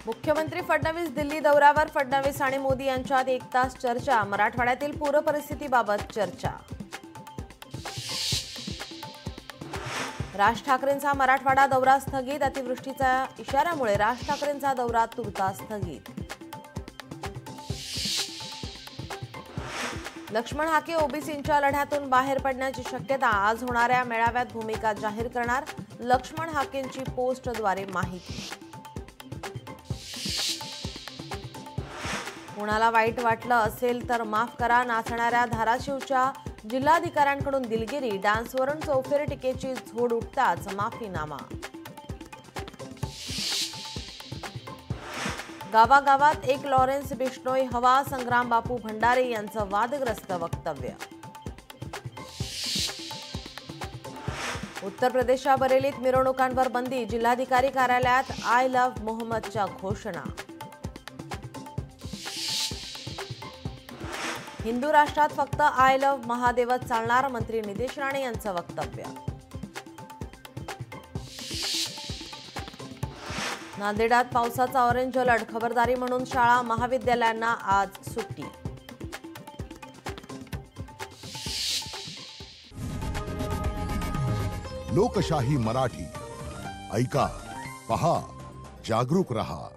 मुख्यमंत्री फडणवीस दिल्ली दौऱ्यावर. फडणवीस आणि मोदी यांच्यात 1 तास चर्चा. मराठवाड्यातील पूर परिस्थितीबाबत चर्चा. राज ठाकरेंचा मराठवाडा दौरा स्थगित. अतिवृष्टीच्या इशाऱ्यामुळे राज ठाकरेंचा दौरा तुर्तास स्थगित. लक्ष्मण हाके ओबीसींच्या लढ्यातून बाहेर पडण्याची शक्यता. आज होणाऱ्या मेळाव्यात भूमिका जाहीर करणार. लक्ष्मण हाकेंची पोस्टद्वारे माहिती. कोणाला वाईट वाटलं असेल तर माफ करा. नाचणाऱ्या धाराशिवच्या जिल्हाधिकाऱ्यांकडून दिलगिरी. डान्सवरून चौफेर टीकेची झोड उठताच माफीनामा. गावागावात एक लॉरेन्स बिश्नोई हवा. संग्राम बापू भंडारे यांचं वादग्रस्त वक्तव्य. उत्तर प्रदेशच्या बरेलीत मिरवणुकांवर बंदी. जिल्हाधिकारी कार्यालयात आय लव्ह मोहम्मदच्या घोषणा. हिंदू राष्ट्रात फक्त आय लव्ह महादेवच चालणार. मंत्री नितेश राणे यांचं वक्तव्य. नांदेडात पावसाचा ऑरेंज अलर्ट. खबरदारी म्हणून शाळा महाविद्यालयांना आज सुट्टी. लोकशाही मराठी ऐका, पहा, जागरूक रहा.